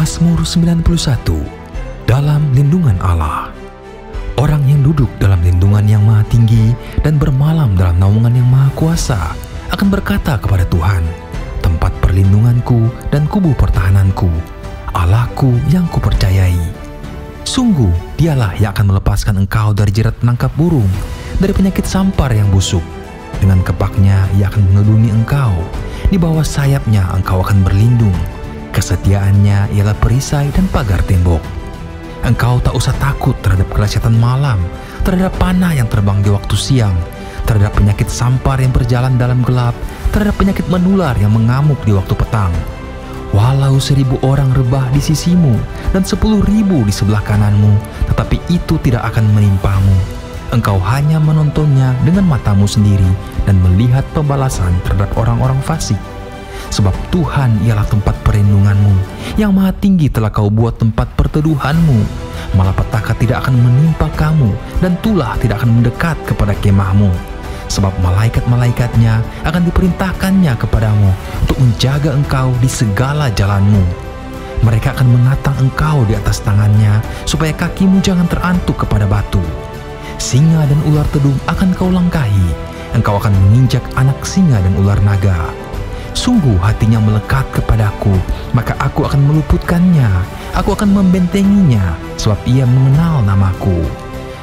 Mazmur 91. Dalam lindungan Allah. Orang yang duduk dalam lindungan yang maha tinggi dan bermalam dalam naungan yang maha kuasa akan berkata kepada Tuhan, tempat perlindunganku dan kubu pertahananku, Allahku yang kupercayai. Sungguh dialah yang akan melepaskan engkau dari jerat penangkap burung, dari penyakit sampar yang busuk. Dengan kepaknya ia akan mengelindungi engkau, di bawah sayapnya engkau akan berlindung. Kesetiaannya ialah perisai dan pagar tembok. Engkau tak usah takut terhadap kelihatan malam, terhadap panah yang terbang di waktu siang, terhadap penyakit sampar yang berjalan dalam gelap, terhadap penyakit menular yang mengamuk di waktu petang. Walau 1000 orang rebah di sisimu dan 10.000 di sebelah kananmu, tetapi itu tidak akan menimpamu. Engkau hanya menontonnya dengan matamu sendiri dan melihat pembalasan terhadap orang-orang fasik. Sebab Tuhan ialah tempat perlindunganmu, yang maha tinggi telah kau buat tempat perteduhanmu. Malapetaka tidak akan menimpa kamu, dan tulah tidak akan mendekat kepada kemahmu. Sebab malaikat-malaikatnya akan diperintahkannya kepadamu untuk menjaga engkau di segala jalanmu. Mereka akan menatang engkau di atas tangannya, supaya kakimu jangan terantuk kepada batu. Singa dan ular tedung akan kau langkahi, engkau akan menginjak anak singa dan ular naga. Sungguh hatinya melekat kepadaku, maka aku akan meluputkannya, aku akan membentenginya, sebab ia mengenal namaku.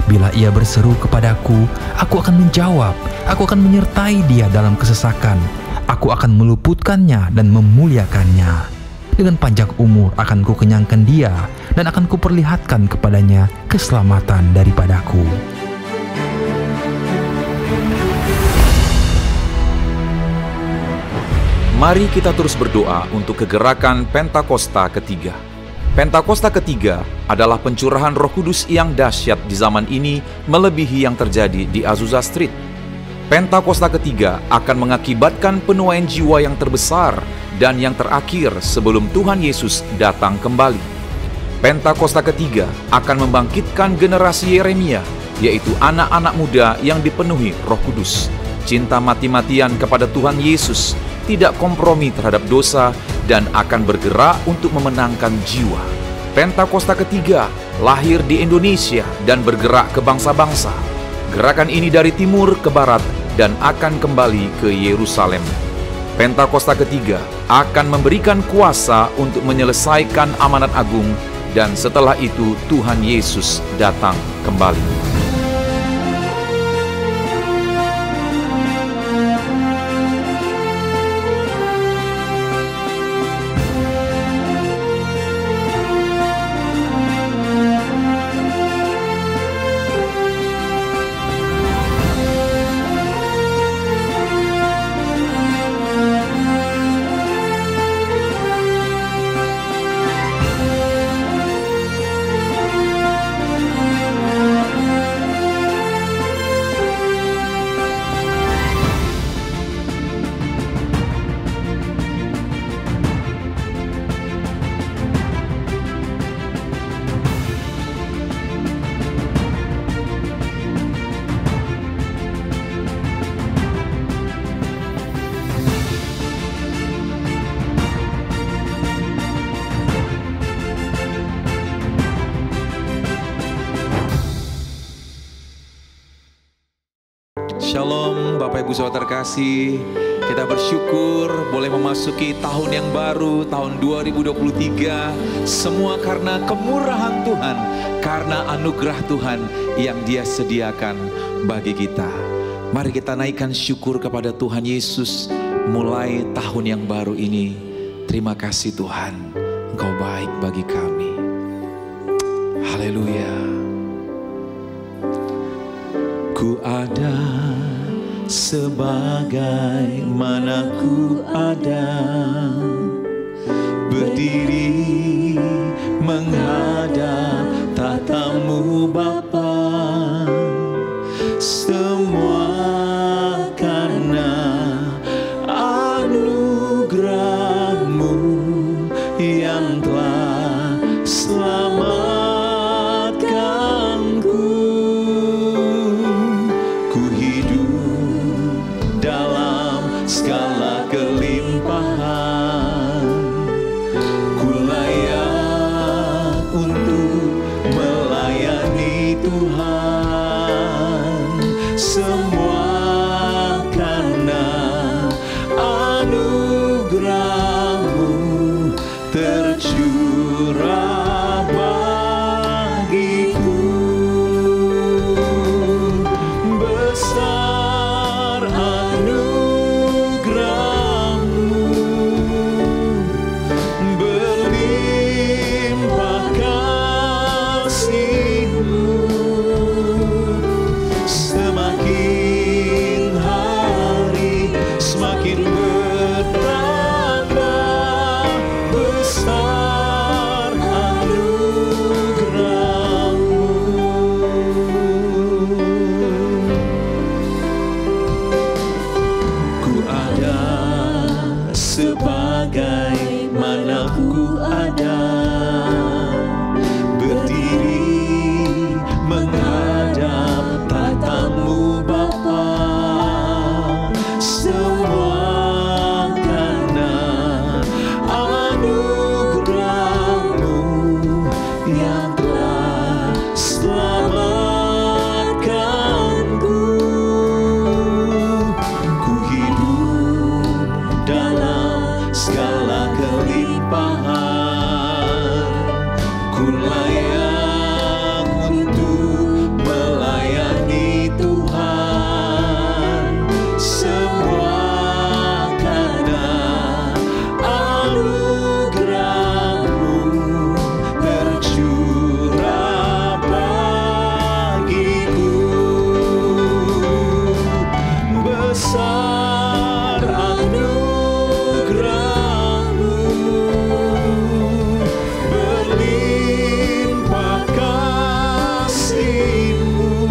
Bila ia berseru kepadaku, aku akan menjawab, aku akan menyertai dia dalam kesesakan, aku akan meluputkannya dan memuliakannya. Dengan panjang umur akan kukenyangkan dia, dan akan kuperlihatkan kepadanya keselamatan daripadaku. Mari kita terus berdoa untuk kegerakan Pentakosta ketiga. Pentakosta ketiga adalah pencurahan Roh Kudus yang dahsyat di zaman ini melebihi yang terjadi di Azusa Street. Pentakosta ketiga akan mengakibatkan penuaian jiwa yang terbesar dan yang terakhir sebelum Tuhan Yesus datang kembali. Pentakosta ketiga akan membangkitkan generasi Yeremia, yaitu anak-anak muda yang dipenuhi Roh Kudus, cinta mati-matian kepada Tuhan Yesus, tidak kompromi terhadap dosa, dan akan bergerak untuk memenangkan jiwa. Pentakosta ketiga lahir di Indonesia dan bergerak ke bangsa-bangsa. Gerakan ini dari timur ke barat dan akan kembali ke Yerusalem. Pentakosta ketiga akan memberikan kuasa untuk menyelesaikan amanat agung, dan setelah itu Tuhan Yesus datang kembali. Shalom Bapak Ibu Saudara terkasih, kita bersyukur boleh memasuki tahun yang baru, tahun 2023. Semua karena kemurahan Tuhan, karena anugerah Tuhan yang Dia sediakan bagi kita. Mari kita naikkan syukur kepada Tuhan Yesus mulai tahun yang baru ini. Terima kasih Tuhan, Engkau baik bagi kami. Haleluya. Ku ada sebagaimana ku ada, berdiri menghadap tatamu Bapa. Semua karena anugerah-Mu yang telah selamatkanku. Ku hidup dalam segala kelimpahan, ku layak bagaimana ku ada, berdiri menghadap tatamu Bapa, semua karena anugerah-Mu yang telah selamatkanku. Ku hidup dalam segala kelimpahan, ku layak untuk melayani Tuhan, semua karena anugerah-Mu tercurah bagiku. Besar anugerah-Mu, berlimpah kasih-Mu,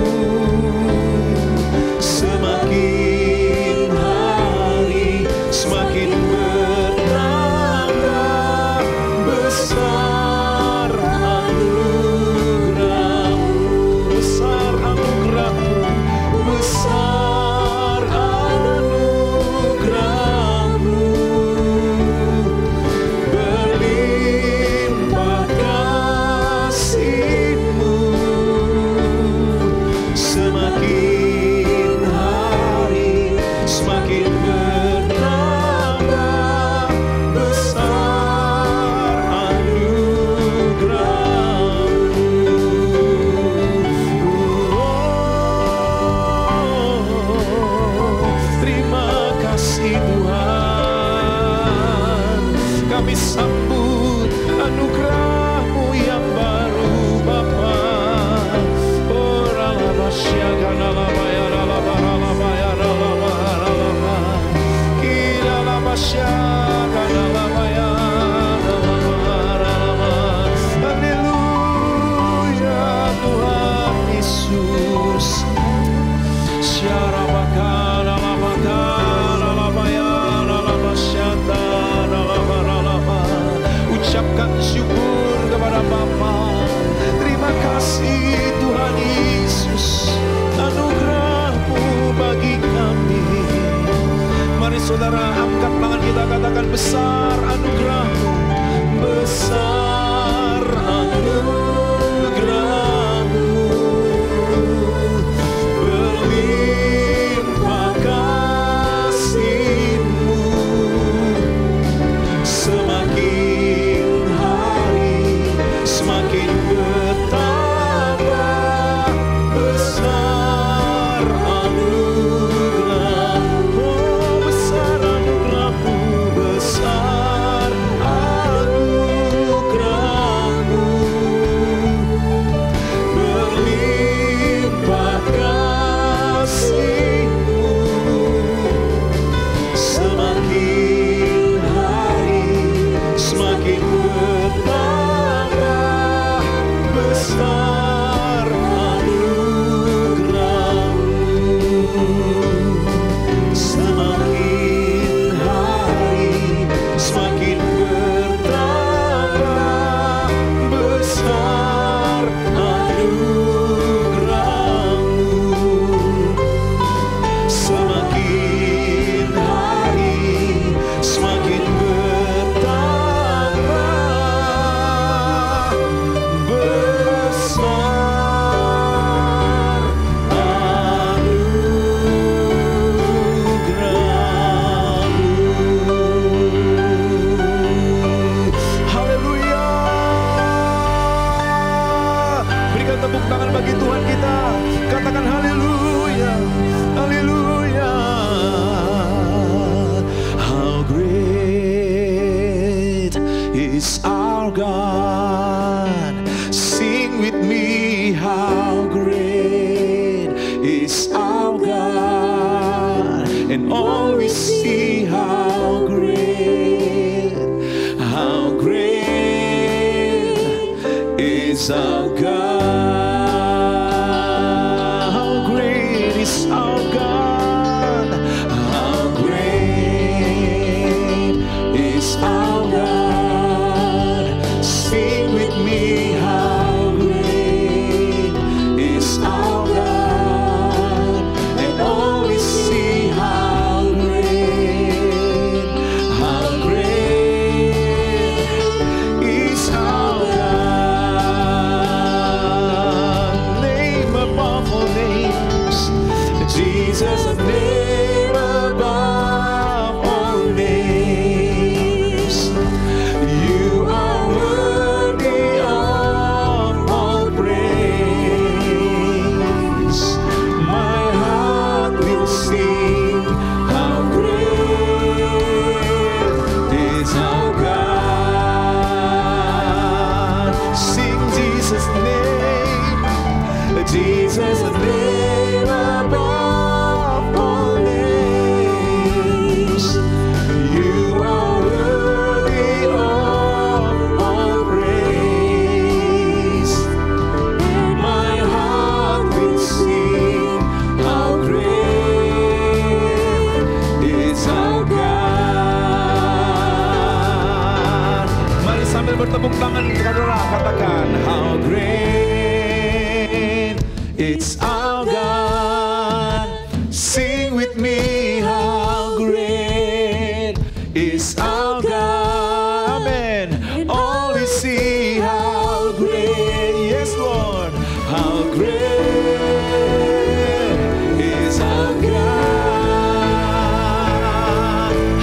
semakin hari semakin bertambah. Besar anugerah-Mu, besar anugerah-Mu, besar anugerah-Mu, berlimpah kasih-Mu, semakin hari semakin bertambah. Besar anugerah-Mu. Terima kasih Tuhan, kami sambut anugerah-Mu yang baru Bapa. Haleluya Tuhan Yesus. Ucapkan syukur kepada Bapa. Terima kasih Tuhan Yesus, anugerah-Mu bagi kami. Mari saudara angkat tangan kita, katakan besar anugerah-Mu, besar anugerah-Mu, berlimpah kasih-Mu, semakin hari semakin bertambah. Besar anugerah-Mu, besar anugerah-Mu, besar anugerah-Mu, berlimpah kasih-Mu, semakin hari semakin bertambah. Besar anugerah-Mu, semakin hari semakin bertambah. Besar anugerah-Mu, semakin hari semakin bertambah. Besar anugerah-Mu. Haleluya. Berikan tepuk tangan bagi Tuhan kita. Katakan haleluya, haleluya. How great is our God. Sing with me, how great is our God. And all we see, how great is our God. How great is our God. How great is our bertepuk tangan, katakan, how great it's our God. Sing with me, how great is our God. Amen. All we see, how great, yes Lord, how great is our God.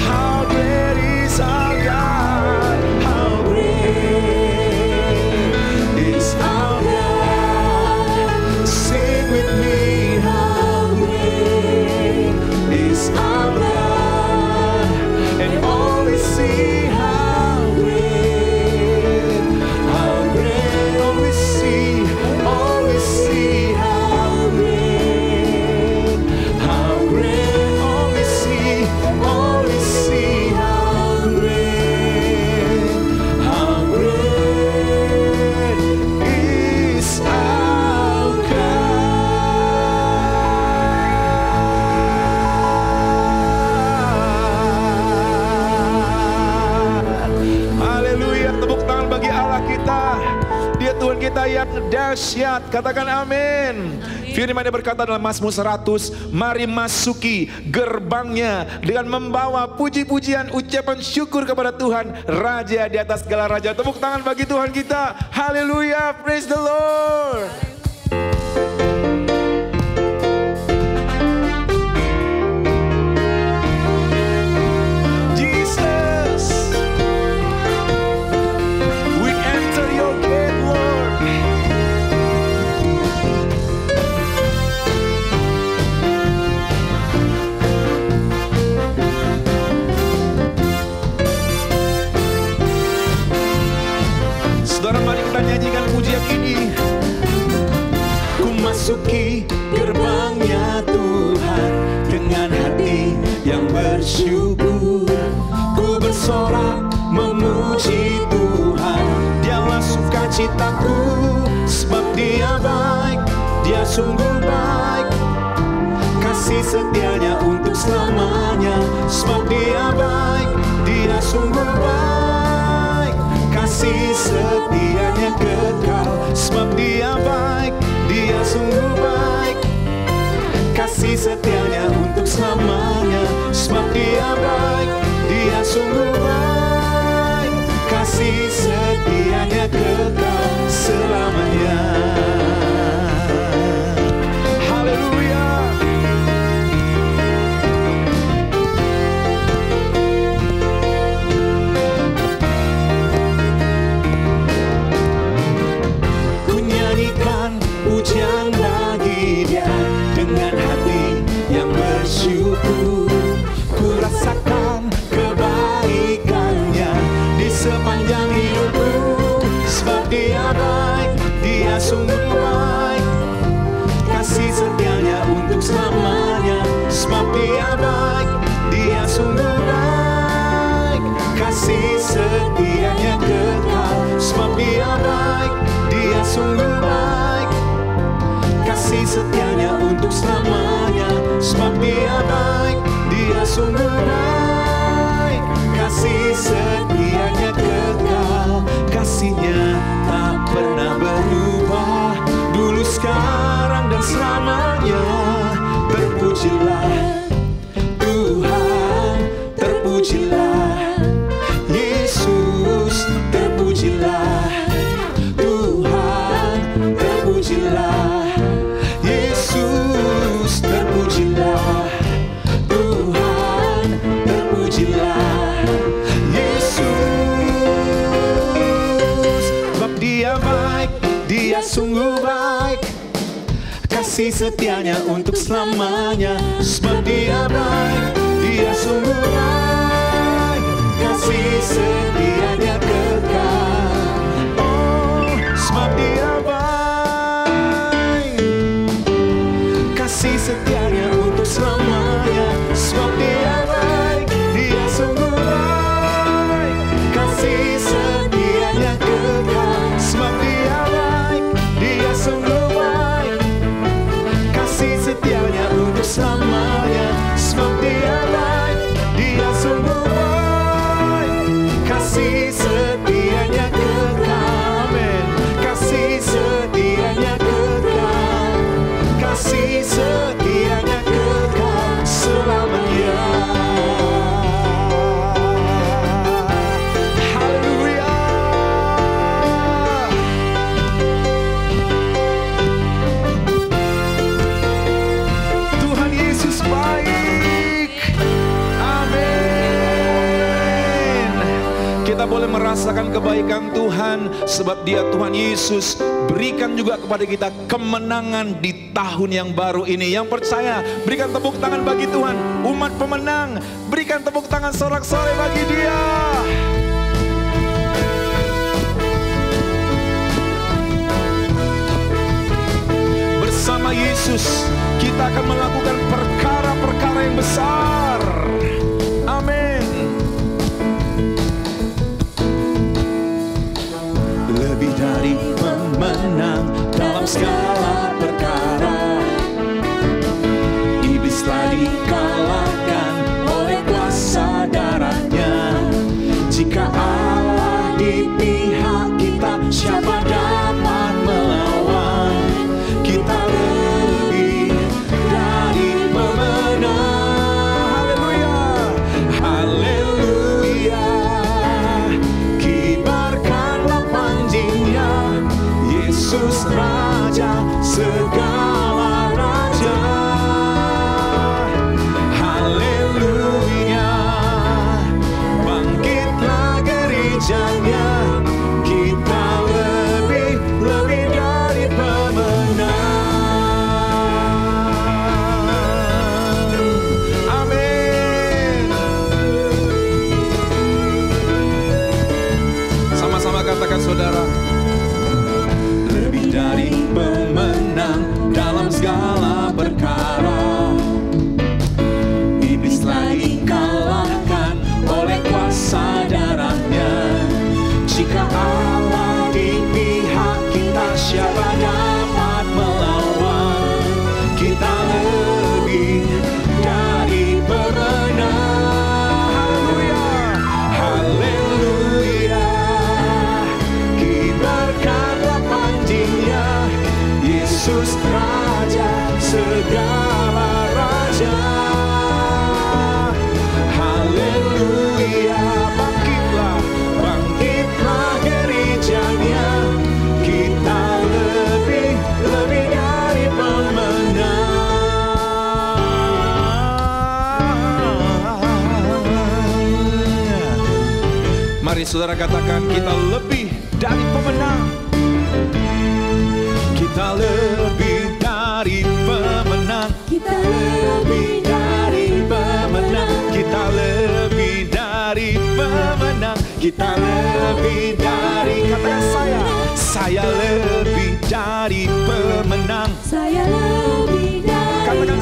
How great is our God. How great is our God. Sing with me, how great is our God. And all we see, how great, all we see, how great, all we see, how great, is our God. Haleluya, tepuk tangan bagi Allah kita. Dia Tuhan kita yang dahsyat. Katakan amin. Firman-Nya berkata dalam Mazmur 100, mari masuki gerbangnya dengan membawa puji-pujian, ucapan syukur kepada Tuhan, Raja di atas segala raja. Tepuk tangan bagi Tuhan kita. Haleluya, praise the Lord. Jesus, we enter your gate, Lord. Saudara, mari kita nyanyikan pujian ini. Ku masuki gerbangnya Tuhan dengan hati yang bersyukur. Ku bersorak memuji Tuhan, Dialah sukacitaku. Sebab Dia baik, Dia sungguh baik, kasih setianya untuk selamanya. Sebab Dia baik, Dia sungguh baik, kasih setianya kekal. Sebab Dia baik, Dia sungguh baik, kasih setianya untuk selamanya. Sebab Dia baik, Dia sungguh baik, kasih setianya kekal selamanya. Haleluya. Ku nyanyikan pujian bagi Dia dengan hati yang bersyukur. Ku rasakan kebaikan-Nya di sepanjang hidupku. Sebab Dia baik, Dia sungguh baik, kasih setianya untuk selamanya. Sebab Dia baik, Dia sungguh baik, kasih setianya kekal. Sebab Dia baik, Dia sungguh baik, kasih setianya untuk selamanya. Sebab Dia baik, Dia sungguh baik, kasih setianya kekal. Kasih-Nya tak pernah berubah, dulu, sekarang, dan selamanya. Terpujilah Tuhan, terpujilah Yesus, terpujilah Tuhan, terpujilah Yesus, terpujilah Tuhan, terpujilah Yesus. Sebab Dia baik, Dia sungguh baik, kasih setianya untuk selamanya. Sebab Dia baik, Dia sungguh baik, kasih setianya kekal. Oh, sebab Dia baik, kasih setianya untuk selamanya. Sebab Dia baik, Dia sungguh baik, kasih setianya kekal. Sebab Dia baik, Dia sungguh baik, kasih setianya untuk selamanya. Sebab Dia baik, Dia sungguh baik, kasih setianya kekal. Kita boleh merasakan kebaikan Tuhan, sebab Dia Tuhan Yesus berikan juga kepada kita kemenangan di tahun yang baru ini. Yang percaya, berikan tepuk tangan bagi Tuhan. Umat pemenang, berikan tepuk tangan sorak-sorai bagi Dia. Bersama Yesus kita akan melakukan perkara-perkara yang besar. Amin. Lebih dari pemenang dalam segala perkara, iblis telah dikalahkan oleh kuasa darahnya. Jika Allah di pihak kita, siapa dapat melawan? Kita lebih dari pemenang. Haleluya, haleluya. Kibarkanlah panjinya, Yesus Raja segala raja. Haleluya, bangkitlah gerejanya. Kita lebih dari pemenang. Amin. Sama-sama katakan saudara. Lebih dari pemenang dalam segala perkara, iblis telah dikalahkan oleh kuasa darahnya. Jika Allah di pihak kita, siapa dapat melawan? Kita lebih dari pemenang. Haleluya, haleluya. Kibarkanlah panjinya, Yesus Raja segala raja. Haleluya, bangkitlah, bangkitlah gerejanya. Kita lebih dari pemenang. Mari saudara katakan, kita lebih dari pemenang. Kita lebih dari pemenang. Kita lebih dari pemenang. Kita lebih dari pemenang. Kita lebih dari, katakan saya lebih dari pemenang. Saya lebih dari Katakan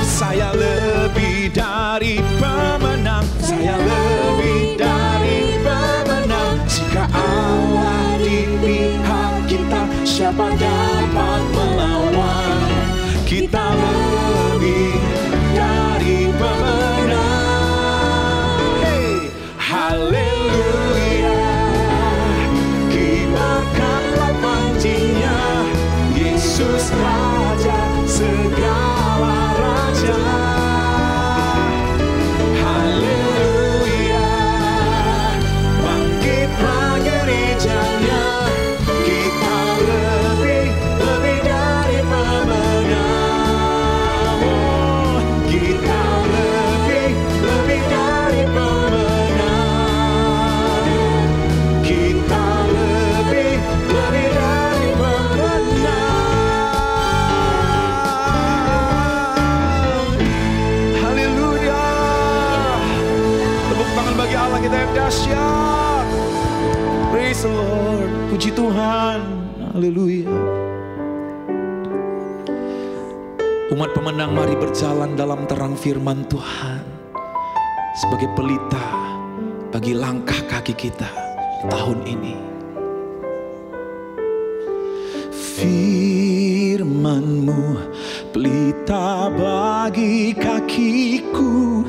saya lebih dari pemenang. Saya lebih dari pemenang. Jika Allah di pihak kita, siapa dapat melawan? Kita lebih dari pemenang. Hey, haleluya. Kibarkanlah panjinya, Yesus Raja segala raja. Haleluya, bangkitlah gerejanya. Kita lebih dari pemenang. Oh, kita lebih dari pemenang. Kita lebih dari pemenang. Haleluya. Tepuk tangan bagi Allah kita yang dahsyat. Praise the Lord. Puji Tuhan. Haleluya. Umat pemenang, mari berjalan dalam terang firman Tuhan sebagai pelita bagi langkah kaki kita tahun ini. Firman-Mu pelita bagi kakiku,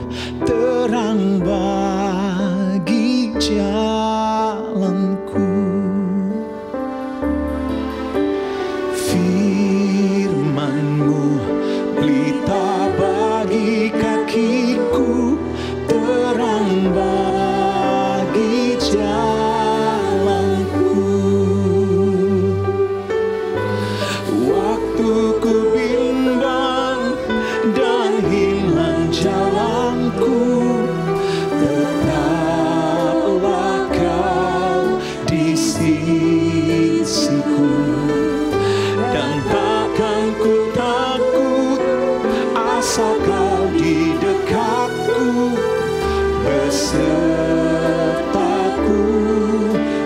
terang bagi jalanku. Firman-Mu pelita bagi kakiku, terang bagi jalanku. Waktu ku bimbang dan hilang jalanku, tetaplah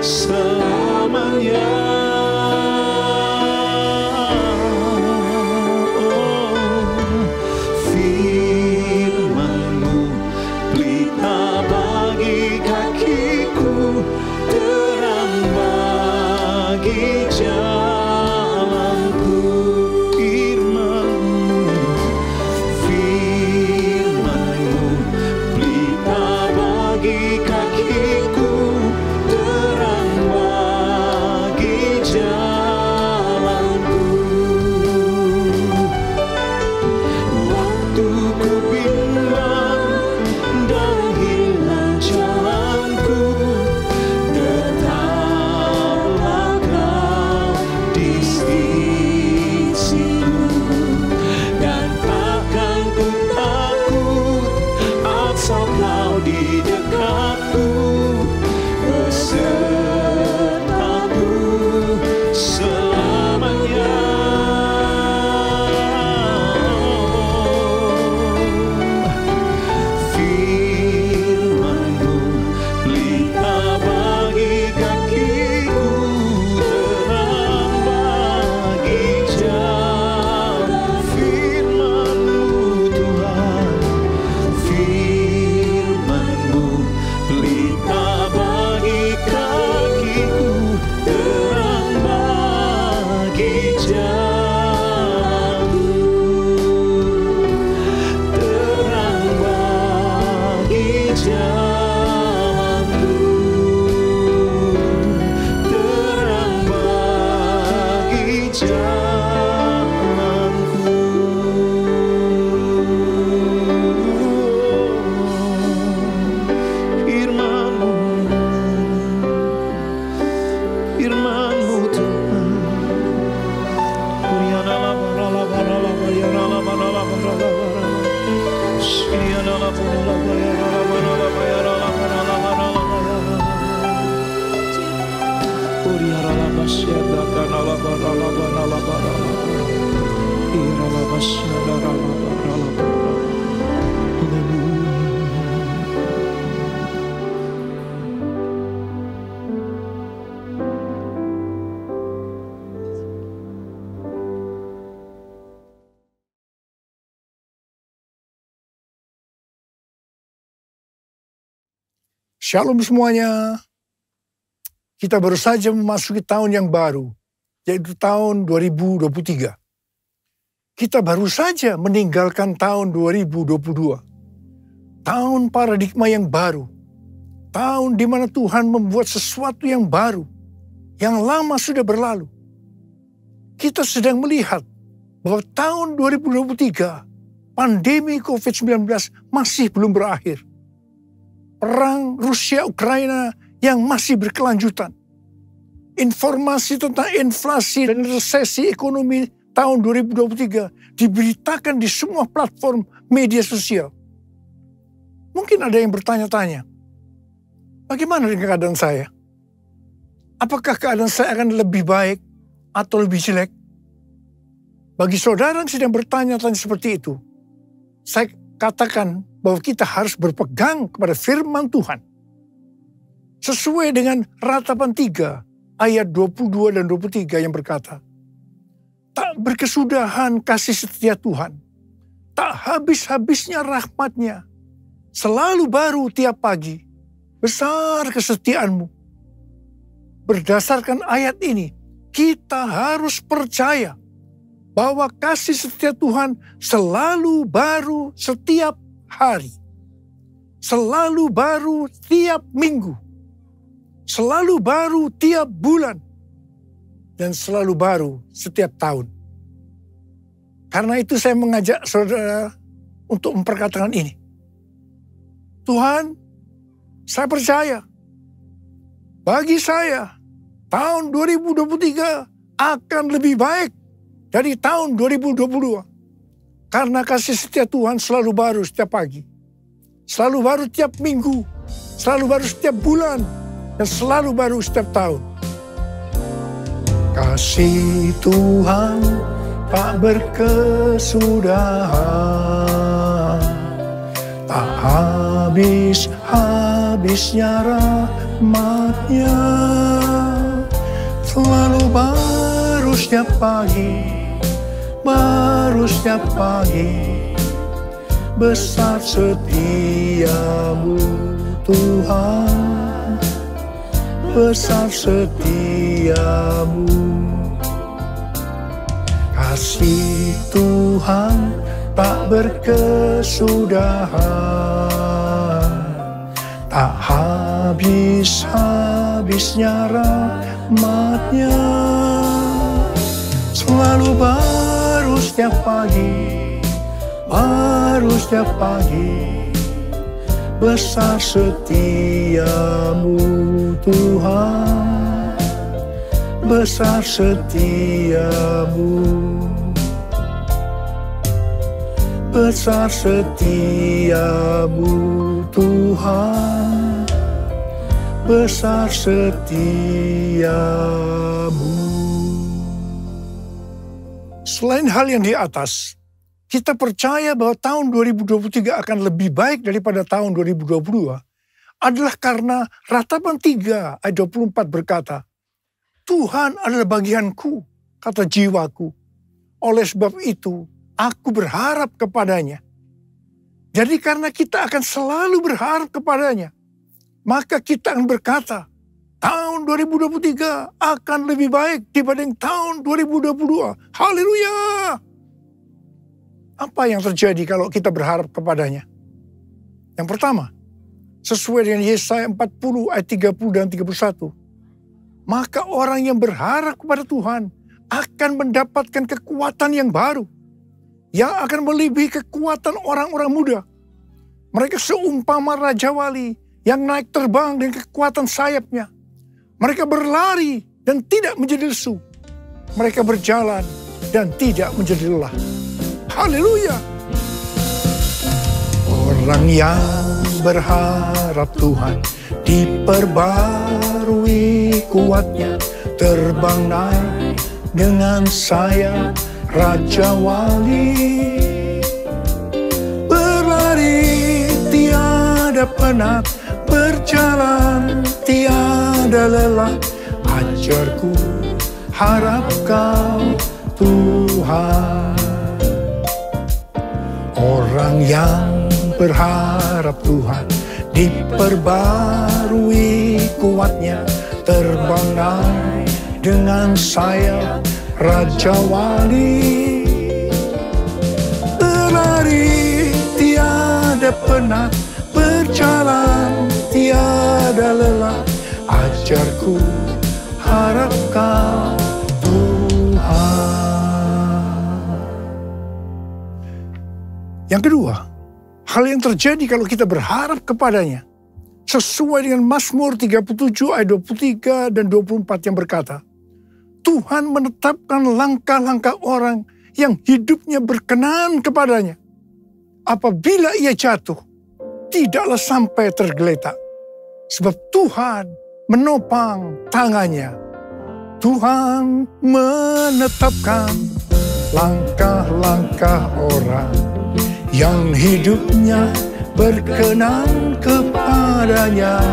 selamanya. Firman-Mu pelita bagi kakiku, terang bagi jalanku. Firman-Mu pelita bagi kakiku, terang bagi jalanku. Waktu ku bimbang dan hilang jalanku, tetaplah Kau di sisiku, dan takkan ku takut asal Kau di dekatku, besertaku selamanya. Firman-Mu pelita bagi kakiku, terang bagi jalan. Firman-Mu Tuhan, Firman-Mu pelita bagi kakiku, terang bagi jalanku, terang bagi jalanku, terang bagi jalanku. Firman-Mu, Firman-Mu Tuhan. Shalom semuanya. Kita baru saja memasuki tahun yang baru, yaitu tahun 2023. Kita baru saja meninggalkan tahun 2022. Tahun paradigma yang baru. Tahun di mana Tuhan membuat sesuatu yang baru. Yang lama sudah berlalu. Kita sedang melihat bahwa tahun 2023, pandemi COVID-19 masih belum berakhir. Perang Rusia-Ukraina yang masih berkelanjutan. Informasi tentang inflasi dan resesi ekonomi tahun 2023 diberitakan di semua platform media sosial. Mungkin ada yang bertanya-tanya, bagaimana dengan keadaan saya? Apakah keadaan saya akan lebih baik atau lebih jelek? Bagi saudara yang sedang bertanya-tanya seperti itu, saya katakan bahwa kita harus berpegang kepada firman Tuhan. Sesuai dengan Ratapan 3 ayat 22 dan 23 yang berkata, tak berkesudahan kasih setia Tuhan, tak habis-habisnya rahmat-Nya, selalu baru tiap pagi, besar kesetiaan-Mu. Berdasarkan ayat ini, kita harus percaya bahwa kasih setia Tuhan selalu baru setiap hari. Selalu baru tiap minggu. Selalu baru tiap bulan. Dan selalu baru setiap tahun. Karena itu saya mengajak saudara untuk memperkatakan ini. Tuhan, saya percaya. Bagi saya, tahun 2023 akan lebih baik dari tahun 2022. Karena kasih setia Tuhan selalu baru setiap pagi. Selalu baru tiap minggu. Selalu baru setiap bulan. Dan selalu baru setiap tahun. Kasih Tuhan tak berkesudahan. Tak habis-habisnya rahmat-Nya. Selalu baru setiap pagi, baru setiap pagi. Besar setiamu Tuhan, besar setiamu. Kasih Tuhan tak berkesudahan, tak habis-habisnya rahmat-Nya. Selalu baru setiap pagi, baru setiap pagi. Besar setiamu Tuhan, besar setiamu. Besar setiamu Tuhan, besar setiamu. Selain hal yang di atas, kita percaya bahwa tahun 2023 akan lebih baik daripada tahun 2022 adalah karena Ratapan 3 ayat 24 berkata, Tuhan adalah bagianku, kata jiwaku. Oleh sebab itu, aku berharap kepadanya. Jadi karena kita akan selalu berharap kepadanya, maka kita akan berkata, tahun 2023 akan lebih baik dibanding tahun 2022. Haleluya! Apa yang terjadi kalau kita berharap kepadanya? Yang pertama, sesuai dengan Yesaya 40 ayat 30 dan 31, maka orang yang berharap kepada Tuhan akan mendapatkan kekuatan yang baru, yang akan melebihi kekuatan orang-orang muda. Mereka seumpama Raja Wali yang naik terbang dengan kekuatan sayapnya. Mereka berlari dan tidak menjadi lesu. Mereka berjalan dan tidak menjadi lelah. Haleluya! Orang yang berharap Tuhan diperbarui kuatnya, terbang naik dengan sayap Raja Wali. Berlari tiada penat, berjalan tiada lelah. Ajarku, harap kau Tuhan. Orang yang berharap Tuhan diperbarui kuatnya, terbang naik dengan sayap Raja Wali. Berlari tiada penat, berjalan tiada lelah. Ajarku, harap kau Tuhan. Yang kedua, hal yang terjadi kalau kita berharap kepadanya, sesuai dengan Mazmur 37 ayat 23 dan 24 yang berkata, Tuhan menetapkan langkah-langkah orang yang hidupnya berkenan kepadanya. Apabila ia jatuh, tidaklah sampai tergeletak. Sebab Tuhan menopang tangannya. Tuhan menetapkan langkah-langkah orang yang hidupnya berkenan kepadanya.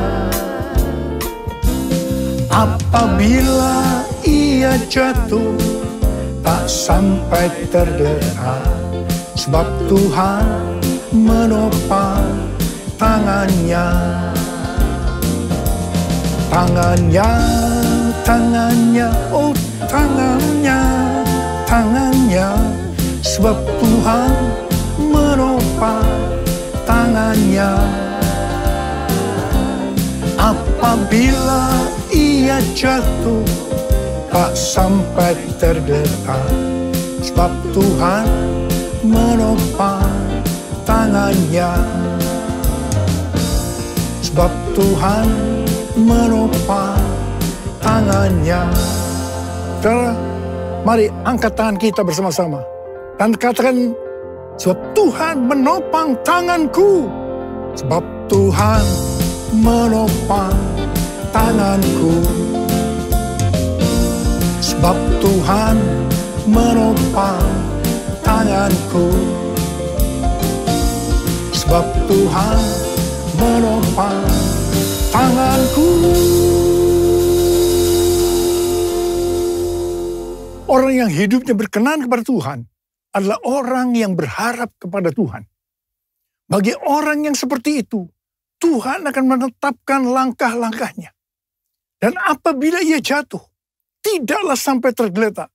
Apabila ia jatuh, tak sampai tergeletak, sebab Tuhan menopang tangannya. Tangannya, tangannya, oh tangannya, tangannya, sebab Tuhan menopang tangannya. Apabila ia jatuh, tak sampai tergeletak, sebab Tuhan menopang tangannya. Sebab Tuhan menopang tangannya. Saudara, mari angkat tangan kita bersama-sama dan katakan, sebab Tuhan menopang tanganku. Sebab Tuhan menopang tanganku. Sebab Tuhan menopang tanganku. Sebab Tuhan menopang tanganku. Orang yang hidupnya berkenan kepada Tuhan adalah orang yang berharap kepada Tuhan. Bagi orang yang seperti itu, Tuhan akan menetapkan langkah-langkahnya. Dan apabila ia jatuh, tidaklah sampai tergeletak.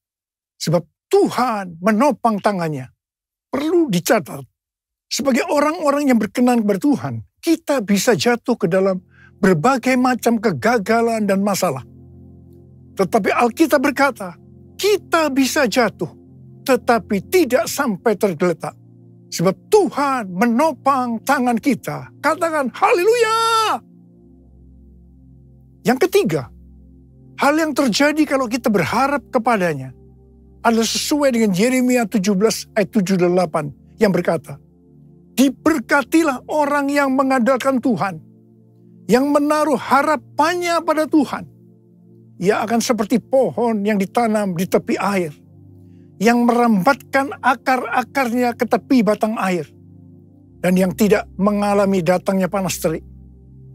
Sebab Tuhan menopang tangannya. Perlu dicatat, sebagai orang-orang yang berkenan kepada Tuhan, kita bisa jatuh ke dalam berbagai macam kegagalan dan masalah. Tetapi Alkitab berkata, kita bisa jatuh, tetapi tidak sampai tergeletak. Sebab Tuhan menopang tangan kita. Katakan haleluya. Yang ketiga, hal yang terjadi kalau kita berharap kepadanya adalah sesuai dengan Yeremia 17 ayat 7 dan 8 yang berkata, diberkatilah orang yang mengandalkan Tuhan, yang menaruh harapannya pada Tuhan. Ia akan seperti pohon yang ditanam di tepi air, yang merambatkan akar-akarnya ke tepi batang air, dan yang tidak mengalami datangnya panas terik,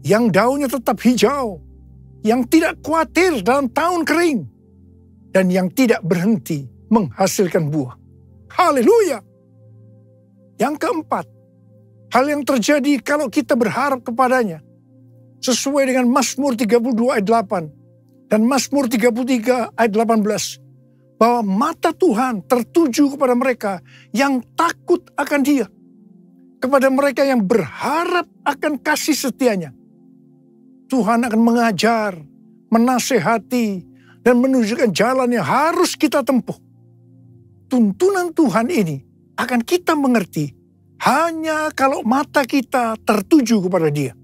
yang daunnya tetap hijau, yang tidak khawatir dalam tahun kering, dan yang tidak berhenti menghasilkan buah. Haleluya! Yang keempat, hal yang terjadi kalau kita berharap kepadanya, sesuai dengan Mazmur 32 ayat 8, dan Mazmur 33 ayat 18, bahwa mata Tuhan tertuju kepada mereka yang takut akan Dia, kepada mereka yang berharap akan kasih setianya. Tuhan akan mengajar, menasehati, dan menunjukkan jalan yang harus kita tempuh. Tuntunan Tuhan ini akan kita mengerti hanya kalau mata kita tertuju kepada Dia.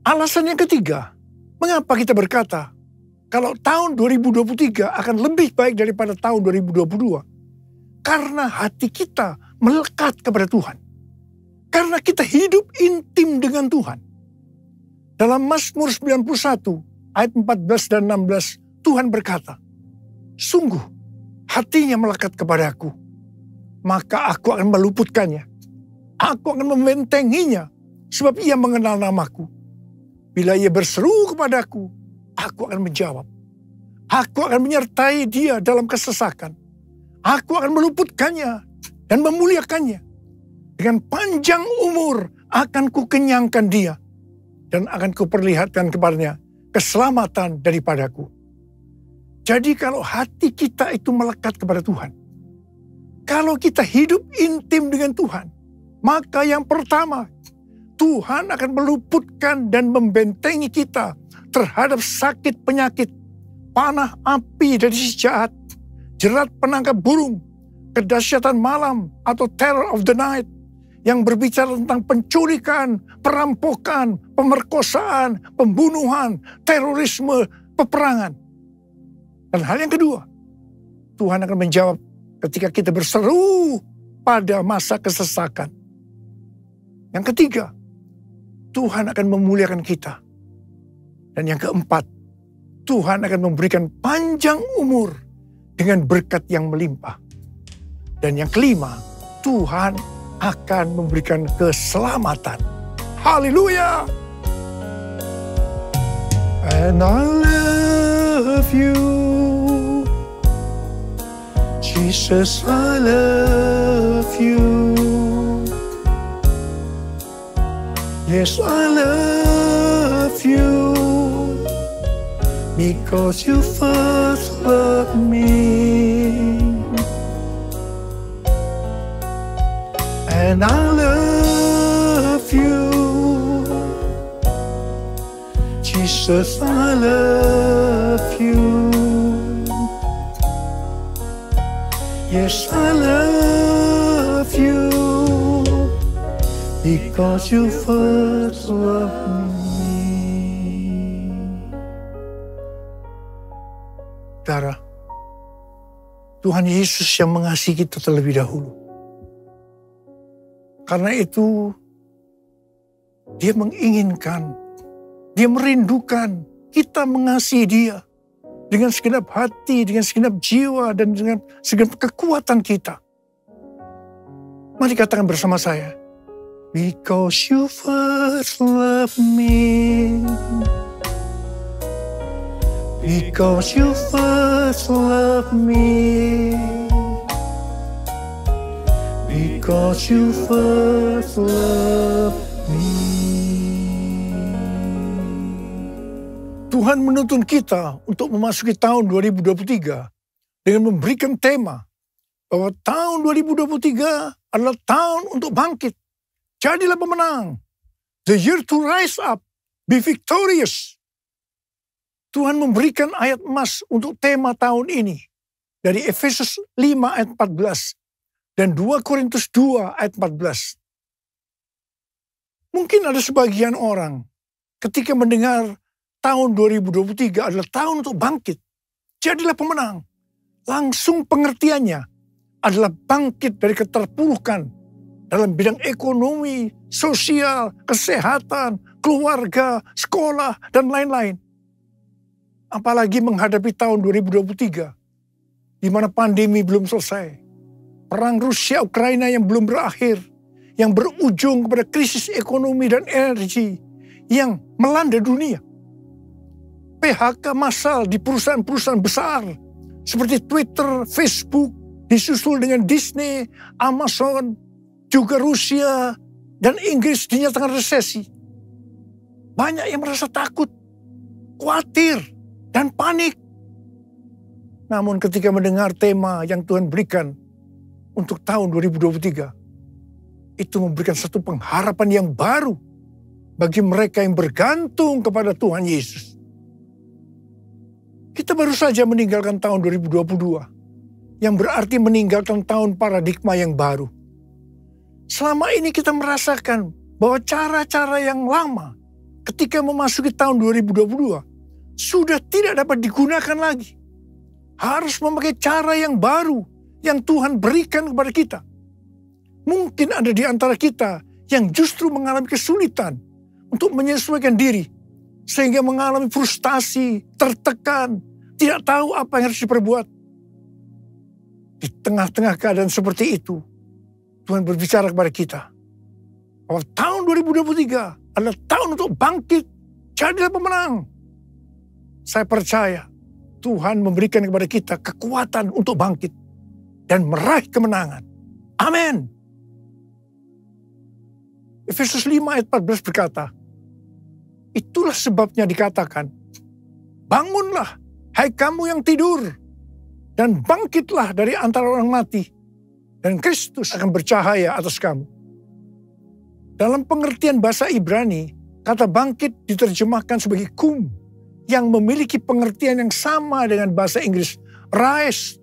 Alasan yang ketiga, mengapa kita berkata, kalau tahun 2023 akan lebih baik daripada tahun 2022. Karena hati kita melekat kepada Tuhan. Karena kita hidup intim dengan Tuhan. Dalam Mazmur 91 ayat 14 dan 16, Tuhan berkata, sungguh hatinya melekat kepadaku, maka aku akan meluputkannya. Aku akan membentenginya, sebab ia mengenal namaku. Bila ia berseru kepadaku, aku akan menjawab. Aku akan menyertai dia dalam kesesakan. Aku akan meluputkannya dan memuliakannya. Dengan panjang umur akan kukenyangkan dia. Dan akan kuperlihatkan kepadanya keselamatan daripadaku. Jadi kalau hati kita itu melekat kepada Tuhan, kalau kita hidup intim dengan Tuhan, maka yang pertama, Tuhan akan meluputkan dan membentengi kita terhadap sakit penyakit, panah api dari si jahat, jerat penangkap burung, kedahsyatan malam atau terror of the night, yang berbicara tentang penculikan, perampokan, pemerkosaan, pembunuhan, terorisme, peperangan. Dan hal yang kedua, Tuhan akan menjawab ketika kita berseru pada masa kesesakan. Yang ketiga, Tuhan akan memuliakan kita. Dan yang keempat, Tuhan akan memberikan panjang umur dengan berkat yang melimpah. Dan yang kelima, Tuhan akan memberikan keselamatan. Haleluya! And I love you, Jesus, I love you. Yes, I love you, because you first loved me. And I love you, Jesus, I love you. Yes, I love you, because you first loved me. Saudara, Tuhan Yesus yang mengasihi kita terlebih dahulu. Karena itu, Dia menginginkan, Dia merindukan kita mengasihi Dia dengan segenap hati, dengan segenap jiwa, dan dengan segenap kekuatan kita. Mari katakan bersama saya, because you first love me, because you first first loved me. Because you first loved me. Tuhan menuntun kita untuk memasuki tahun 2023 dengan memberikan tema bahwa tahun 2023 adalah tahun untuk bangkit. Jadilah pemenang. The year to rise up, be victorious. Tuhan memberikan ayat emas untuk tema tahun ini dari Efesus 5 ayat 14 dan 2 Korintus 2 ayat 14. Mungkin ada sebagian orang ketika mendengar tahun 2023 adalah tahun untuk bangkit. Jadilah pemenang. Langsung pengertiannya adalah bangkit dari keterpurukan dalam bidang ekonomi, sosial, kesehatan, keluarga, sekolah, dan lain-lain. Apalagi menghadapi tahun 2023, di mana pandemi belum selesai. Perang Rusia-Ukraina yang belum berakhir, yang berujung kepada krisis ekonomi dan energi yang melanda dunia. PHK massal di perusahaan-perusahaan besar seperti Twitter, Facebook, disusul dengan Disney, Amazon, juga Rusia dan Inggris dinyatakan resesi. Banyak yang merasa takut, khawatir, dan panik. Namun ketika mendengar tema yang Tuhan berikan untuk tahun 2023, itu memberikan satu pengharapan yang baru bagi mereka yang bergantung kepada Tuhan Yesus. Kita baru saja meninggalkan tahun 2022, yang berarti meninggalkan tahun paradigma yang baru. Selama ini kita merasakan bahwa cara-cara yang lama ketika memasuki tahun 2022 sudah tidak dapat digunakan lagi. Harus memakai cara yang baru yang Tuhan berikan kepada kita. Mungkin ada di antara kita yang justru mengalami kesulitan untuk menyesuaikan diri, sehingga mengalami frustasi, tertekan, tidak tahu apa yang harus diperbuat. Di tengah-tengah keadaan seperti itu, Tuhan berbicara kepada kita bahwa tahun 2023 adalah tahun untuk bangkit, jadilah pemenang. Saya percaya Tuhan memberikan kepada kita kekuatan untuk bangkit dan meraih kemenangan. Amin. Efesus 5 ayat 14 berkata, itulah sebabnya dikatakan, bangunlah, hai kamu yang tidur, dan bangkitlah dari antara orang mati, dan Kristus akan bercahaya atas kamu. Dalam pengertian bahasa Ibrani, kata bangkit diterjemahkan sebagai kum, yang memiliki pengertian yang sama dengan bahasa Inggris, rise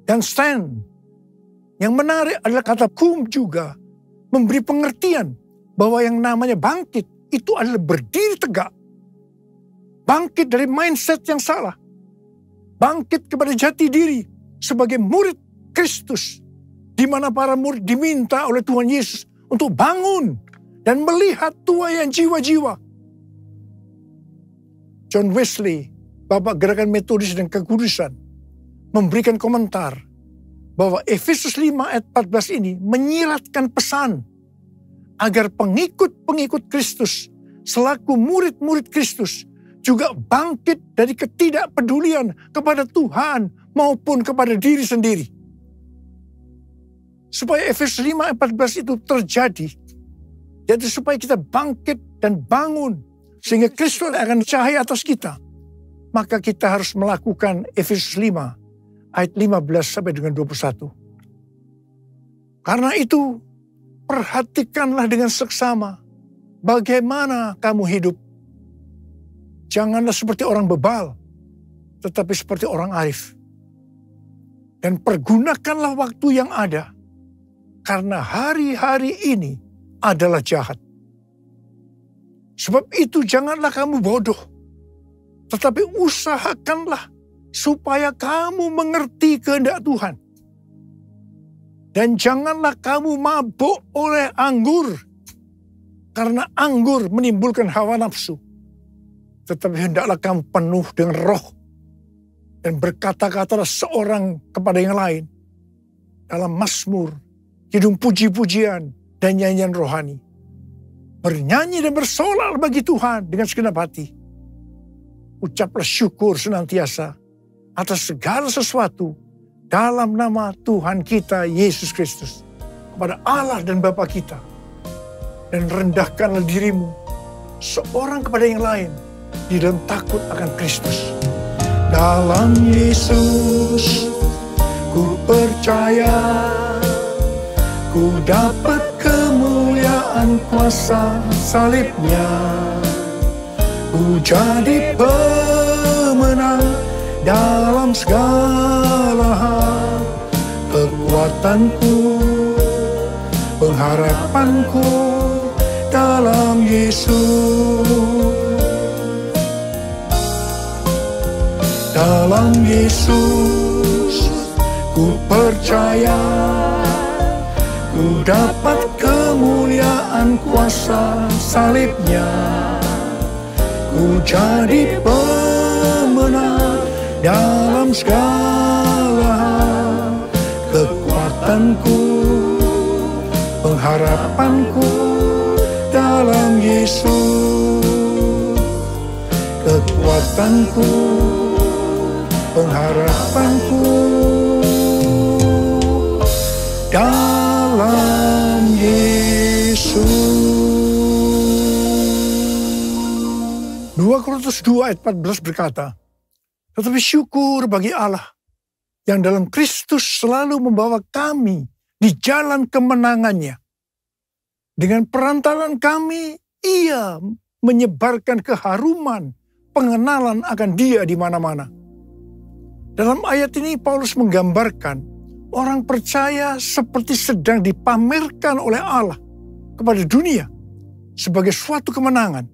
dan stand. Yang menarik adalah kata kum juga memberi pengertian bahwa yang namanya bangkit itu adalah berdiri tegak. Bangkit dari mindset yang salah. Bangkit kepada jati diri sebagai murid Kristus, di mana para murid diminta oleh Tuhan Yesus untuk bangun dan melihat tuaian jiwa-jiwa. John Wesley, Bapak Gerakan Metodis dan Kekudusan, memberikan komentar bahwa Efesus 5 ayat 14 ini menyiratkan pesan agar pengikut-pengikut Kristus selaku murid-murid Kristus juga bangkit dari ketidakpedulian kepada Tuhan maupun kepada diri sendiri. Supaya Efesus 5 ayat 14 itu terjadi, yaitu supaya kita bangkit dan bangun sehingga Kristus akan cahaya atas kita, maka kita harus melakukan Efesus 5 ayat 15 sampai dengan 21. Karena itu, perhatikanlah dengan seksama bagaimana kamu hidup. Janganlah seperti orang bebal, tetapi seperti orang arif. Dan pergunakanlah waktu yang ada, karena hari-hari ini adalah jahat. Sebab itu janganlah kamu bodoh, tetapi usahakanlah supaya kamu mengerti kehendak Tuhan. Dan janganlah kamu mabuk oleh anggur, karena anggur menimbulkan hawa nafsu. Tetapi hendaklah kamu penuh dengan roh, dan berkata-katalah seorang kepada yang lain dalam mazmur, kidung puji-pujian, dan nyanyian rohani. Bernyanyi dan bersolah bagi Tuhan dengan segenap hati. Ucaplah syukur senantiasa atas segala sesuatu dalam nama Tuhan kita Yesus Kristus kepada Allah dan Bapa kita. Dan rendahkanlah dirimu seorang kepada yang lain di dalam takut akan Kristus. Dalam Yesus ku percaya, ku dapat kemuliaan kuasa salibnya. Ku jadi pemenang dalam segala hal. Kekuatanku, pengharapanku dalam Yesus. Dalam Yesus ku percaya, ku dapat kemuliaan kuasa salibnya. Ku jadi pemenang dalam segala hal. Kekuatanku, pengharapanku dalam Yesus. Kekuatanku, pengharapanku dalam Yesus. 2 Korintus 2 ayat 14 berkata, tetapi syukur bagi Allah yang dalam Kristus selalu membawa kami di jalan kemenangannya. Dengan perantaran kami, Ia menyebarkan keharuman, pengenalan akan Dia di mana-mana. Dalam ayat ini Paulus menggambarkan orang percaya seperti sedang dipamerkan oleh Allah kepada dunia sebagai suatu kemenangan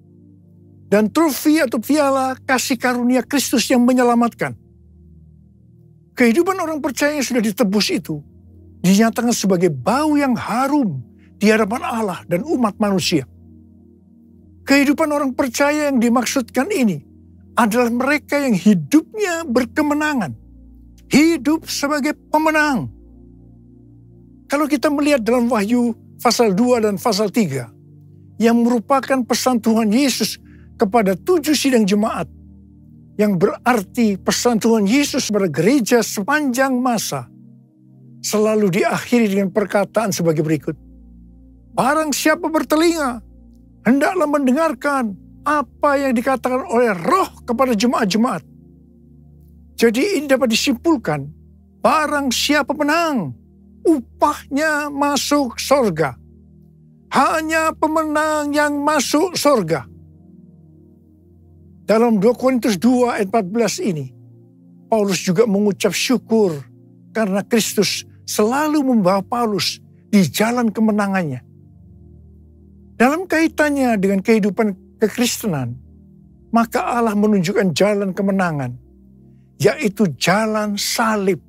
dan trofi atau piala kasih karunia Kristus yang menyelamatkan. Kehidupan orang percaya yang sudah ditebus itu dinyatakan sebagai bau yang harum di hadapan Allah dan umat manusia. Kehidupan orang percaya yang dimaksudkan ini adalah mereka yang hidupnya berkemenangan. Hidup sebagai pemenang. Kalau kita melihat dalam Wahyu pasal 2 dan pasal 3, yang merupakan pesan Tuhan Yesus kepada 7 sidang jemaat, yang berarti pesan Tuhan Yesus kepada gereja sepanjang masa, selalu diakhiri dengan perkataan sebagai berikut. Barang siapa bertelinga, hendaklah mendengarkan apa yang dikatakan oleh Roh kepada jemaat-jemaat. Jadi ini dapat disimpulkan, barang siapa menang, upahnya masuk sorga. Hanya pemenang yang masuk sorga. Dalam 2 Korintus 2 ayat 14 ini, Paulus juga mengucap syukur karena Kristus selalu membawa Paulus di jalan kemenangannya. Dalam kaitannya dengan kehidupan kekristenan, maka Allah menunjukkan jalan kemenangan, yaitu jalan salib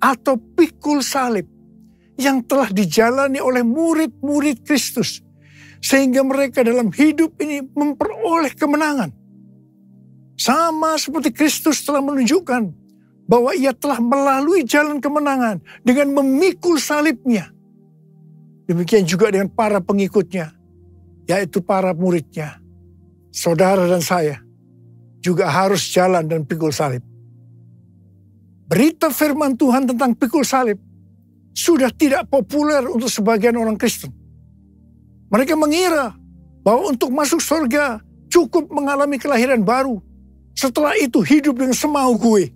atau pikul salib yang telah dijalani oleh murid-murid Kristus, sehingga mereka dalam hidup ini memperoleh kemenangan. Sama seperti Kristus telah menunjukkan bahwa Ia telah melalui jalan kemenangan dengan memikul salibnya. Demikian juga dengan para pengikutnya, yaitu para muridnya. Saudara dan saya juga harus jalan dan pikul salib. Berita firman Tuhan tentang pikul salib sudah tidak populer untuk sebagian orang Kristen. Mereka mengira bahwa untuk masuk surga cukup mengalami kelahiran baru. Setelah itu hidup dengan semau gue.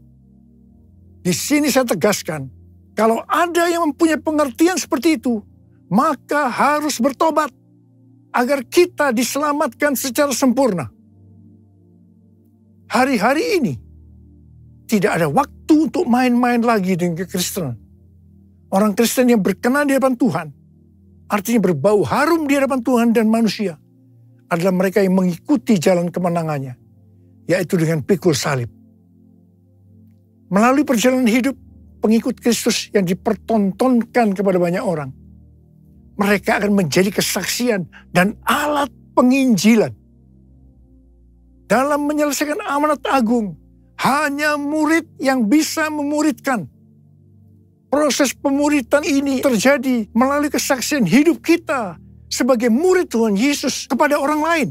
Di sini saya tegaskan, kalau ada yang mempunyai pengertian seperti itu, maka harus bertobat agar kita diselamatkan secara sempurna. Hari-hari ini tidak ada waktu untuk main-main lagi dengan kekristenan. Orang Kristen yang berkenan di hadapan Tuhan, artinya berbau harum di hadapan Tuhan dan manusia, adalah mereka yang mengikuti jalan kemenangannya, yaitu dengan pikul salib. Melalui perjalanan hidup pengikut Kristus yang dipertontonkan kepada banyak orang, mereka akan menjadi kesaksian dan alat penginjilan. Dalam menyelesaikan amanat agung, hanya murid yang bisa memuridkan. Proses pemuridan ini terjadi melalui kesaksian hidup kita sebagai murid Tuhan Yesus kepada orang lain.